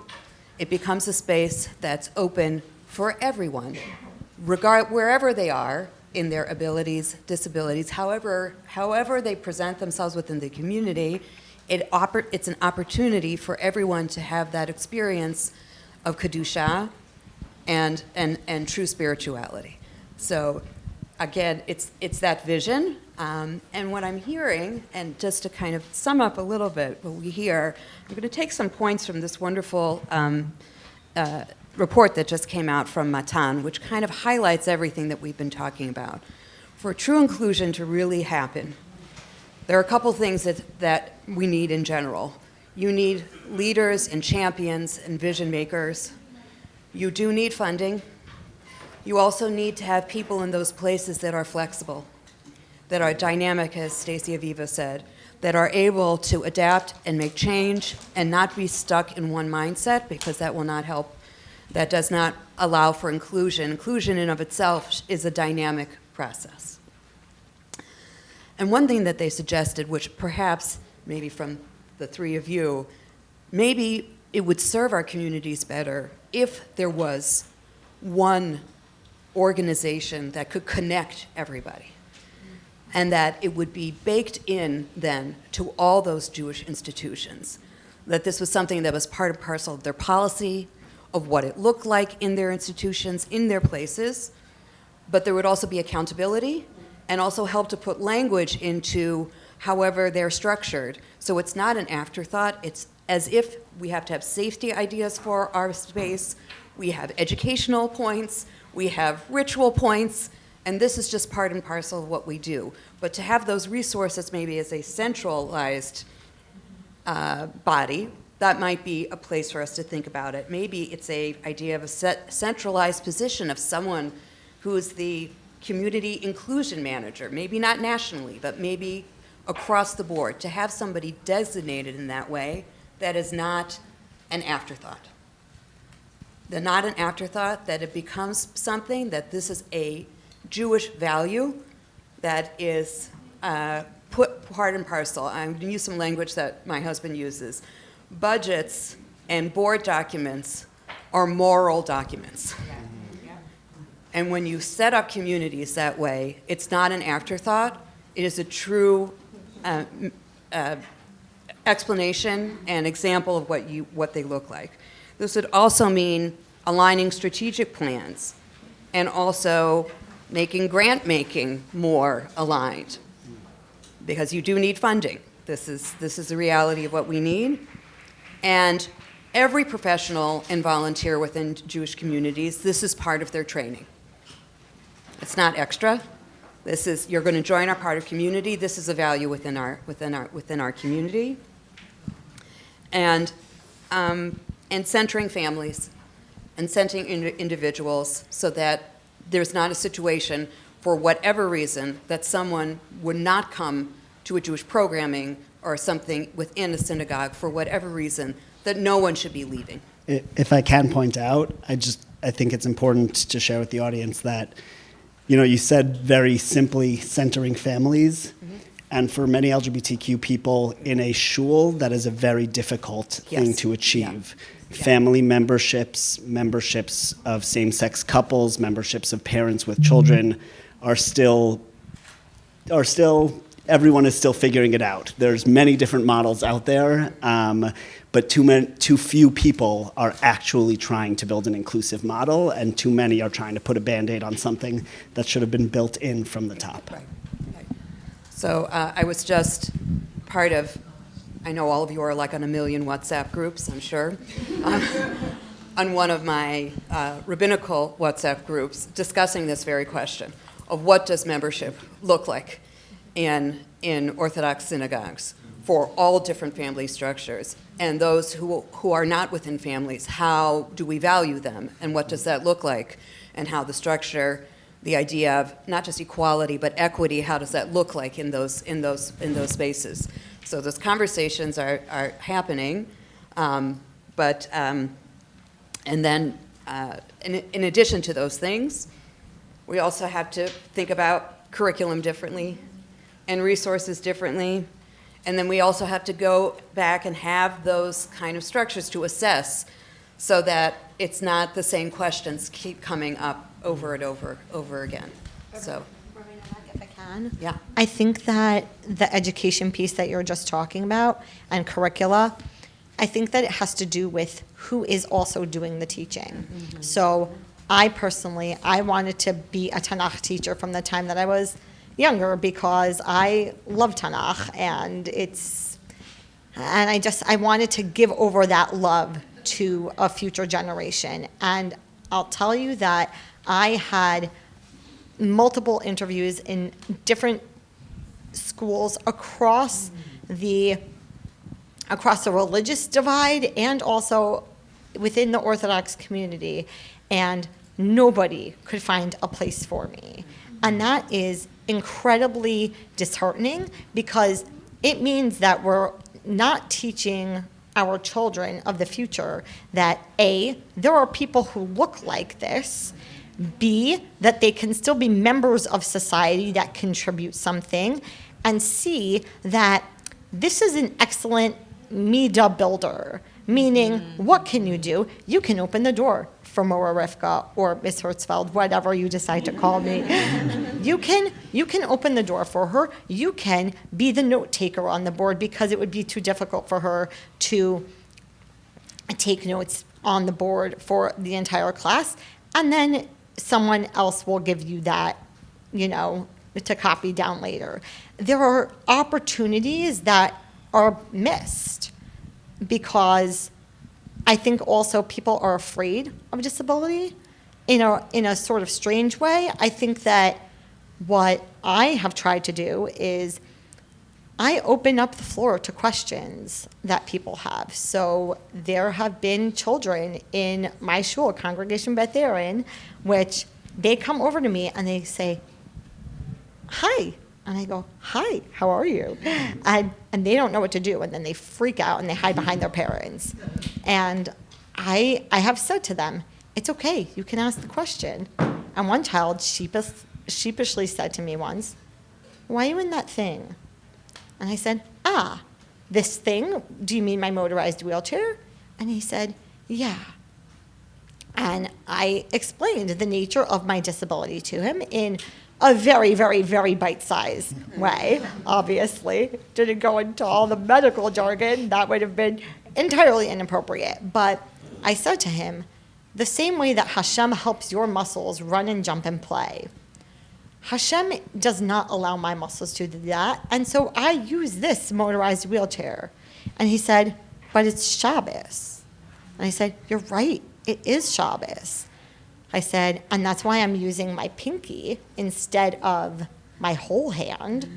It becomes a space that's open for everyone, wherever they are in their abilities, disabilities, however they present themselves within the community. It's an opportunity for everyone to have that experience of kedusha and true spirituality. So again, it's that vision. And what I'm hearing, and just to kind of sum up a little bit what we hear, I'm going to take some points from this wonderful report that just came out from Matan, which kind of highlights everything that we've been talking about. For true inclusion to really happen, there are a couple things that we need in general. You need leaders and champions and vision makers. You do need funding. You also need to have people in those places that are flexible. that are dynamic, as Stacey Aviva said, that are able to adapt and make change and not be stuck in one mindset, because that will not help. That does not allow for inclusion. Inclusion in of itself is a dynamic process. And one thing that they suggested, which perhaps maybe from the three of you, maybe it would serve our communities better if there was one organization that could connect everybody, and that it would be baked in then to all those Jewish institutions, that this was something that was part and parcel of their policy, of what it looked like in their institutions, in their places, but there would also be accountability and also help to put language into however they're structured. So it's not an afterthought. It's as if we have to have safety ideas for our space, we have educational points, we have ritual points, and this is just part and parcel of what we do. But to have those resources maybe as a centralized body, that might be a place for us to think about it. Maybe it's an idea of a centralized position of someone who is the community inclusion manager, maybe not nationally, but maybe across the board, to have somebody designated in that way that is not an afterthought. They're not an afterthought, that it becomes something that this is a Jewish value that is put part and parcel. I'm going to use some language that my husband uses. Budgets and board documents are moral documents. And when you set up communities that way, it's not an afterthought. It is a true explanation and example of what they look like. This would also mean aligning strategic plans and also making grant making more aligned, because you do need funding. This is the reality of what we need. And every professional and volunteer within Jewish communities, this is part of their training. It's not extra. This is, you're going to join our part of community. This is a value within our community. And centering families and centering individuals so that there's not a situation, for whatever reason, that someone would not come to a Jewish programming or something within a synagogue for whatever reason, that no one should be leaving. If I can point out, I think it's important to share with the audience that, you said very simply centering families, and for many LGBTQ people in a shul, that is a very difficult thing to achieve. Yeah. Family memberships of same-sex couples, memberships of parents with children are still, everyone is still figuring it out. There's many different models out there, but too few people are actually trying to build an inclusive model, and too many are trying to put a Band-Aid on something that should have been built in from the top. Right. So I was just part of, I know all of you are like on a million WhatsApp groups, I'm sure, on one of my rabbinical WhatsApp groups discussing this very question of what does membership look like in Orthodox synagogues for all different family structures, and those who are not within families, how do we value them, and what does that look like, and how the structure, the idea of not just equality but equity, how does that look like in those spaces? So those conversations are happening, and then in addition to those things, we also have to think about curriculum differently and resources differently. And then we also have to go back and have those kind of structures to assess so that it's not the same questions keep coming up over and over again. So, if I can. Yeah. I think that the education piece that you're just talking about and curricula, I think that it has to do with who is also doing the teaching. Mm-hmm. So I wanted to be a Tanakh teacher from the time that I was younger because I love Tanakh, and I wanted to give over that love to a future generation. And I'll tell you that I had multiple interviews in different schools across the religious divide and also within the Orthodox community, and nobody could find a place for me. And that is incredibly disheartening because it means that we're not teaching our children of the future that A, there are people who look like this, B, that they can still be members of society that contribute something, and C, that this is an excellent media builder, meaning what can you do? You can open the door for Mora Rivka or Miss Herzfeld, whatever you decide to call me. You can open the door for her. You can be the note taker on the board because it would be too difficult for her to take notes on the board for the entire class. And then someone else will give you that, to copy down later. There are opportunities that are missed because I think also people are afraid of disability in a sort of strange way. I think that what I have tried to do is I open up the floor to questions that people have. So there have been children in my shul, Congregation Beth Aaron, which they come over to me and they say, "Hi." And I go, "Hi, how are you?" And they don't know what to do. And then they freak out and they hide behind their parents. And I have said to them, "It's okay, you can ask the question." And one child sheepishly said to me once, "Why are you in that thing?" And I said, "This thing? Do you mean my motorized wheelchair?" And he said, "Yeah." And I explained the nature of my disability to him in a very, very, very bite-sized way, obviously. Didn't go into all the medical jargon. That would have been entirely inappropriate. But I said to him, the same way that Hashem helps your muscles run and jump and play, Hashem does not allow my muscles to do that, and so I use this motorized wheelchair. And he said, "But it's Shabbos." And I said, "You're right, it is Shabbos." I said, "And that's why I'm using my pinky instead of my whole hand."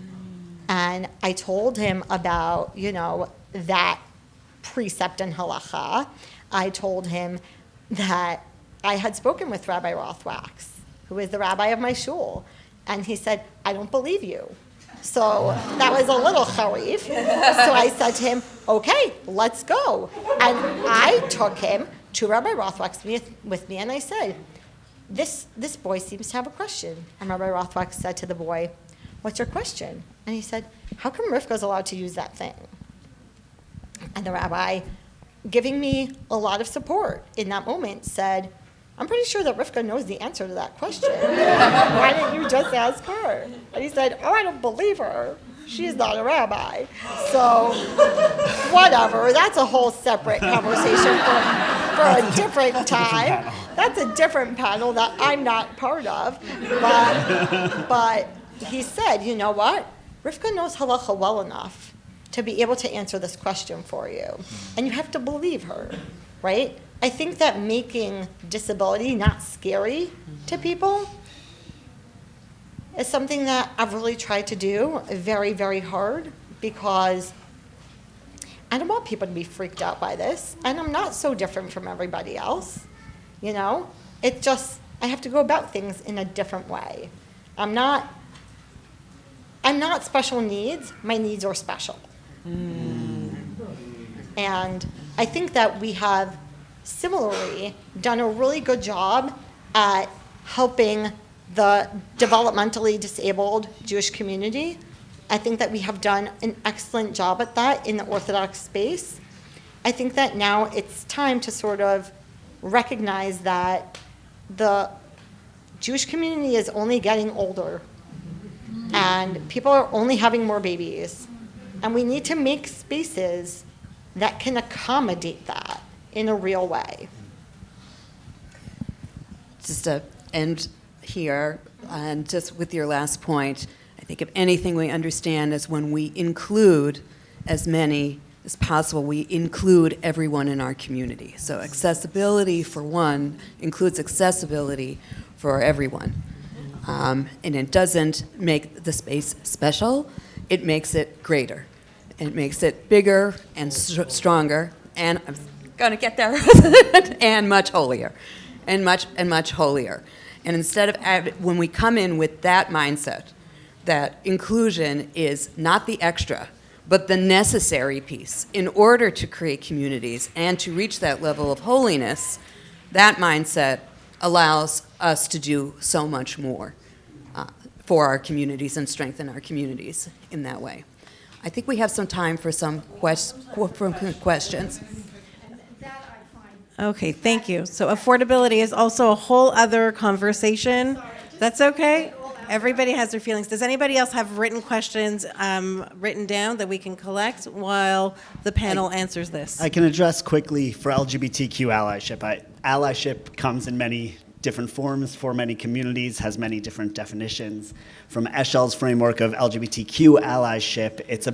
And I told him about, that precept in halacha. I told him that I had spoken with Rabbi Rothwax, who is the rabbi of my shul. And he said, "I don't believe you." So that was a little charif. So I said to him, "Okay, let's go." And I took him to Rabbi Rothwax with me, and I said, this boy seems to have a question. And Rabbi Rothwax said to the boy, "What's your question?" And he said, "How come Rivka's allowed to use that thing?" And the rabbi, giving me a lot of support in that moment, said, "I'm pretty sure that Rivka knows the answer to that question. Why didn't you just ask her?" And he said, "Oh, I don't believe her. She's not a rabbi." So, whatever. That's a whole separate conversation for a different time. That's a different panel that I'm not part of. But he said, "You know what? Rivka knows halacha well enough to be able to answer this question for you. And you have to believe her, right?" I think that making disability not scary to people is something that I've really tried to do very, very hard because I don't want people to be freaked out by this. And I'm not so different from everybody else, It just, I have to go about things in a different way. I'm not special needs. My needs are special. And I think that we have similarly done a really good job at helping the developmentally disabled Jewish community. I think that we have done an excellent job at that in the Orthodox space. I think that now it's time to sort of recognize that the Jewish community is only getting older and people are only having more babies. And we need to make spaces that can accommodate that in a real way. Just to end here, and just with your last point, I think if anything we understand is when we include as many as possible, we include everyone in our community. So accessibility, for one, includes accessibility for everyone. And it doesn't make the space special, it makes it greater. It makes it bigger and stronger, and I'm gonna get there, and much holier, and much holier. And instead of, when we come in with that mindset, that inclusion is not the extra, but the necessary piece in order to create communities and to reach that level of holiness. That mindset allows us to do so much more for our communities and strengthen our communities in that way. I think we have some time for some questions. Okay, thank you. So affordability is also a whole other conversation. That's okay? Everybody has their feelings. Does anybody else have written questions written down that we can collect while the panel answers this? I can address quickly for LGBTQ allyship. Allyship comes in many different forms for many communities, has many different definitions. From Eshel's framework of LGBTQ allyship, it's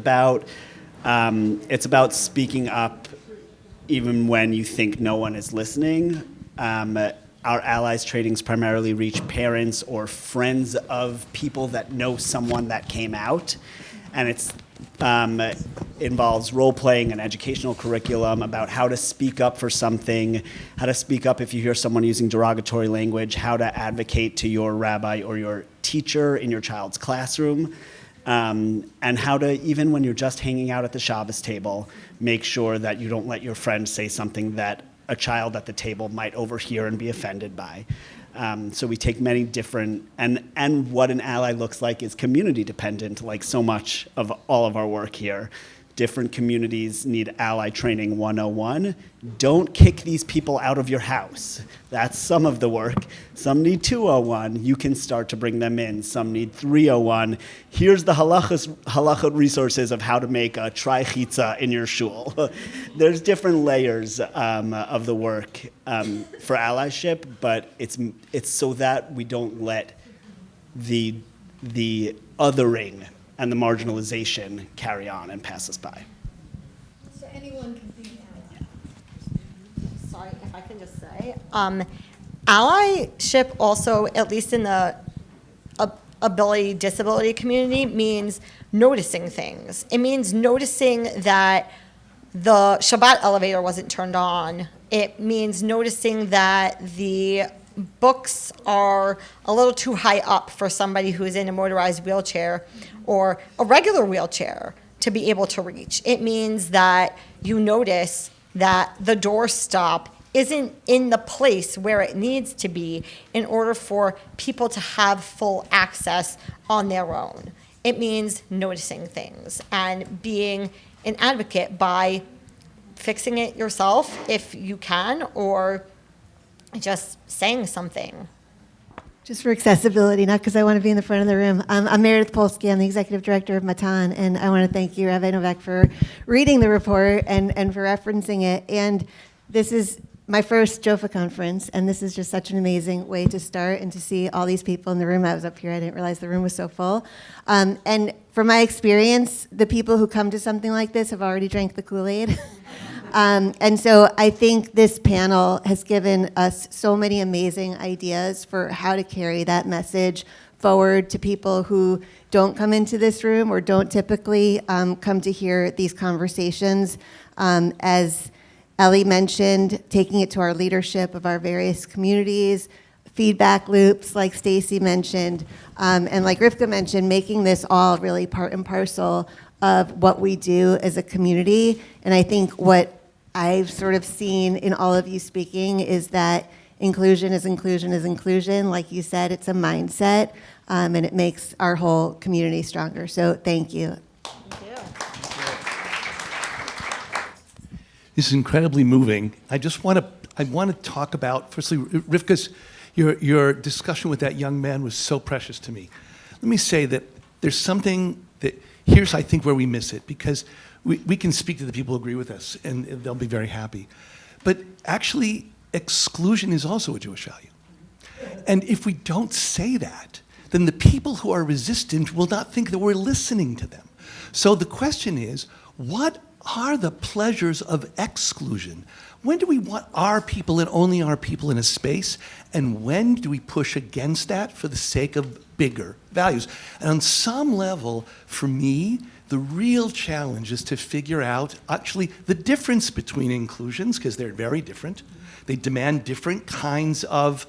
about speaking up even when you think no one is listening. Our allies trainings primarily reach parents or friends of people that know someone that came out, and it's involves role-playing and educational curriculum about how to speak up for something, how to speak up if you hear someone using derogatory language, how to advocate to your rabbi or your teacher in your child's classroom, and how to, even when you're just hanging out at the Shabbos table, make sure that you don't let your friend say something that a child at the table might overhear and be offended by. So we take many different, and what an ally looks like is community dependent, like so much of all of our work here. Different communities need ally training 101. Don't kick these people out of your house. That's some of the work. Some need 201. You can start to bring them in. Some need 301. Here's the halacha resources of how to make a tri-chitza in your shul. There's different layers of the work for allyship, but it's so that we don't let the othering and the marginalization carry on and pass us by. So anyone can be an ally. Sorry, if I can just say, allyship also, at least in the disability community, means noticing things. It means noticing that the Shabbat elevator wasn't turned on. It means noticing that the books are a little too high up for somebody who is in a motorized wheelchair or a regular wheelchair to be able to reach. It means that you notice that the doorstop isn't in the place where it needs to be in order for people to have full access on their own. It means noticing things and being an advocate by fixing it yourself if you can, or just saying something. Just for accessibility, not because I want to be in the front of the room. I'm Meredith Polsky. I'm the executive director of Matan, and I want to thank you, Rabbi Novak, for reading the report and for referencing it. And this is my first JOFA conference, and this is just such an amazing way to start and to see all these people in the room. I was up here, I didn't realize the room was so full. And from my experience, the people who come to something like this have already drank the Kool-Aid. And so I think this panel has given us so many amazing ideas for how to carry that message forward to people who don't come into this room or don't typically come to hear these conversations. As Ellie mentioned, taking it to our leadership of our various communities, feedback loops like Stacey mentioned, and like Rivka mentioned, making this all really part and parcel of what we do as a community. And I think what I've sort of seen in all of you speaking is that inclusion is inclusion is inclusion. Like you said, it's a mindset, and it makes our whole community stronger. So thank you. Thank you. This is incredibly moving. I want to talk about, firstly, Rivka's, your discussion with that young man was so precious to me. Let me say that there's something that, here's I think where we miss it, because we can speak to the people who agree with us and they'll be very happy. But actually, exclusion is also a Jewish value. And if we don't say that, then the people who are resistant will not think that we're listening to them. So the question is, what are the pleasures of exclusion? When do we want our people and only our people in a space? And when do we push against that for the sake of bigger values? And on some level, for me, the real challenge is to figure out actually the difference between inclusions, because they're very different. They demand different kinds of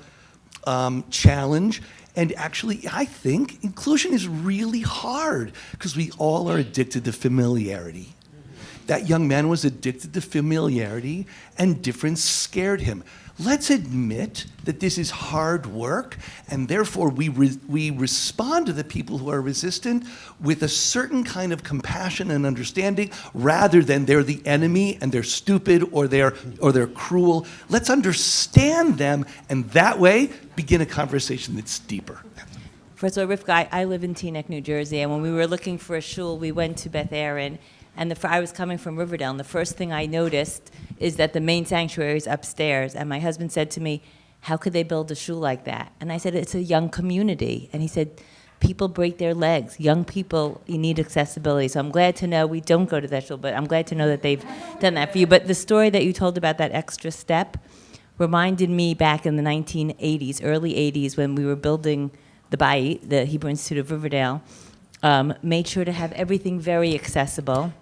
challenge. And actually, I think inclusion is really hard because we all are addicted to familiarity. That young man was addicted to familiarity, and difference scared him. Let's admit that this is hard work, and therefore we respond to the people who are resistant with a certain kind of compassion and understanding, rather than they're the enemy and they're stupid or they're cruel. Let's understand them, and that way begin a conversation that's deeper. First of all, Rivka, I live in Teaneck, New Jersey, and when we were looking for a shul, we went to Beth Aaron, and I was coming from Riverdale, and the first thing I noticed is that the main sanctuary is upstairs, and my husband said to me, how could they build a shul like that? And I said, it's a young community. And he said, people break their legs. Young people, you need accessibility. So I'm glad to know we don't go to that shul, but I'm glad to know that they've done that for you. But the story that you told about that extra step reminded me back in the 1980s, early 80s, when we were building the Bayit, the Hebrew Institute of Riverdale, made sure to have everything very accessible.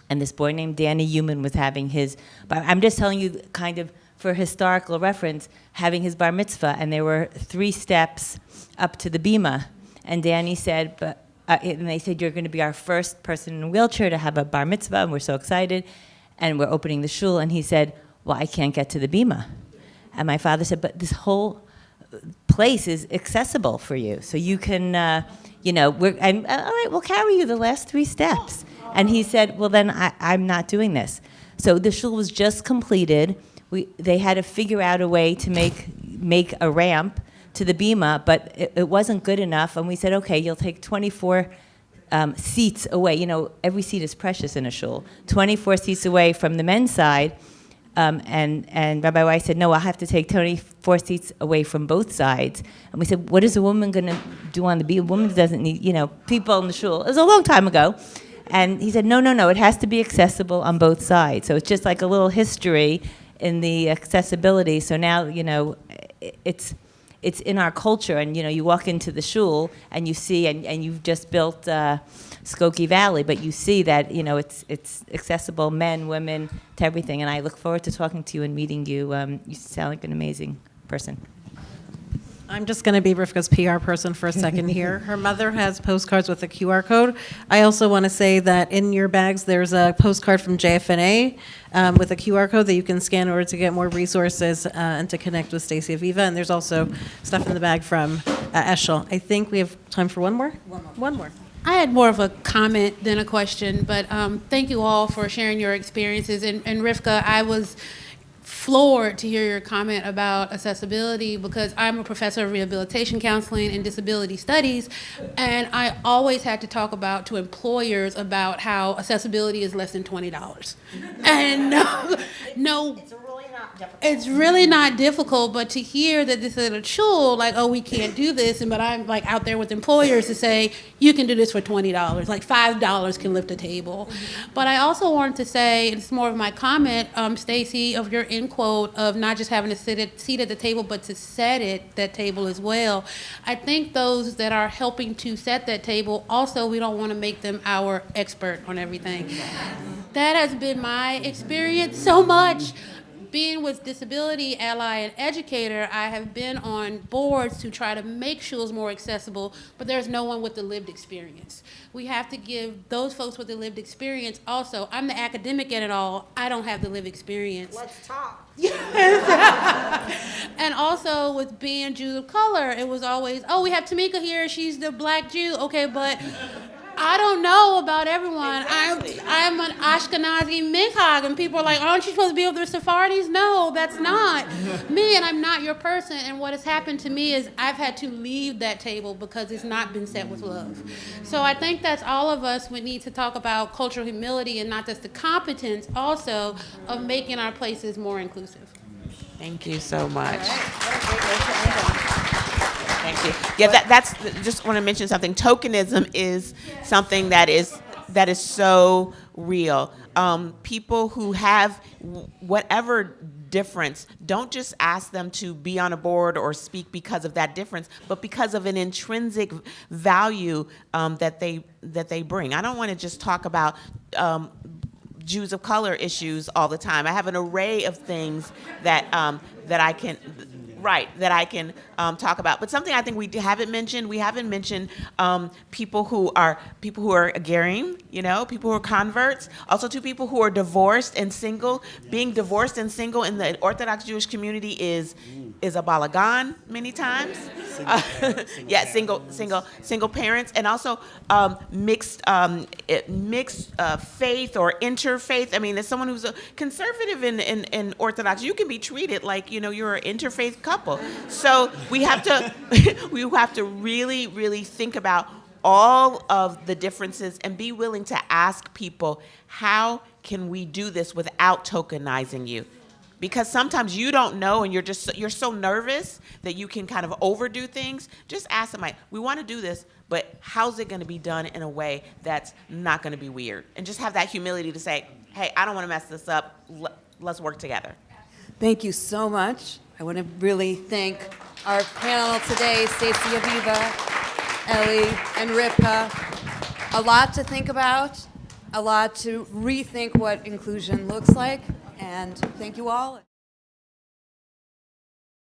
And this boy named Danny Human was having his, I'm just telling you kind of for historical reference, having his bar mitzvah, and there were 3 steps up to the bima. And Danny said, and they said, you're going to be our first person in a wheelchair to have a bar mitzvah, and we're so excited, and we're opening the shul. And he said, well, I can't get to the bima. And my father said, but this whole place is accessible for you. So you can, all right, we'll carry you the last 3 steps. And he said, well, then I'm not doing this. So the shul was just completed. They had to figure out a way to make a ramp to the bima, but it wasn't good enough. And we said, okay, you'll take 24 seats away. Every seat is precious in a shul. 24 seats away from the men's side. And Rabbi Weiss said, no, I'll have to take 24 seats away from both sides. And we said, what is a woman going to do on the bima? A woman doesn't need, people in the shul. It was a long time ago. And he said, no, it has to be accessible on both sides. So it's just like a little history in the accessibility. So now, it's in our culture. And, you walk into the shul and you see, and you've just built Skokie Valley, but you see that, it's accessible, men, women, to everything. And I look forward to talking to you and meeting you. You sound like an amazing person. I'm just going to be Rivka's PR person for a second here. Her mother has postcards with a QR code. I also want to say that in your bags there's a postcard from JFNA with a QR code that you can scan in order to get more resources and to connect with Stacey Aviva. And there's also stuff in the bag from Eshel. I think we have time for one more. One more. I had more of a comment than a question, but thank you all for sharing your experiences. And Rivka, I was floored to hear your comment about accessibility because I'm a professor of rehabilitation counseling and disability studies, and I always had to talk to employers about how accessibility is less than $20. And no, it's really not difficult, but to hear that this is a shul, like, oh, we can't do this, but I'm like out there with employers to say, you can do this for $20, like $5 can lift a table. But I also wanted to say, it's more of my comment, Stacey, of your end quote of not just having a seat at the table, but to set that table as well. I think those that are helping to set that table, also, we don't want to make them our expert on everything. That has been my experience so much. Being with Disability Ally and Educator, I have been on boards to try to make shuls more accessible, but there's no one with the lived experience. We have to give those folks with the lived experience also. I'm the academic at it all. I don't have the lived experience. Let's talk. And also with being Jews of color, it was always, oh, we have Tamika here. She's the black Jew. Okay, but I don't know about everyone. Exactly. I'm an Ashkenazi Minchag, and people are like, aren't you supposed to be with the Sephardi's? No, that's not me, and I'm not your person. And what has happened to me is I've had to leave that table because it's not been set with love. So I think that's all of us. We need to talk about cultural humility and not just the competence also of making our places more inclusive. Thank you so much. Thank you. Yeah, that's just want to mention something. Tokenism is something that is so real. People who have whatever difference, don't just ask them to be on a board or speak because of that difference, but because of an intrinsic value that they bring. I don't want to just talk about Jews of color issues all the time. I have an array of things that I can. right, that I can talk about. But something I think we haven't mentioned, people who are gerim, people who are converts. Also, to people who are divorced and single. Being divorced and single in the Orthodox Jewish community is a balagan many times. Single parents, and also mixed faith or interfaith. I mean, as someone who's a conservative in Orthodox, you can be treated like you're an interfaith couple. So we have to really, really think about all of the differences and be willing to ask people, how can we do this without tokenizing you? Because sometimes you don't know, and you're so nervous that you can kind of overdo things. Just ask them, like, we want to do this, but how's it going to be done in a way that's not going to be weird? And just have that humility to say, hey, I don't want to mess this up. Let's work together. Thank you so much. I want to really thank our panel today, Stacey, Aviva, Ellie, and Rivka. A lot to think about, a lot to rethink what inclusion looks like, and thank you all.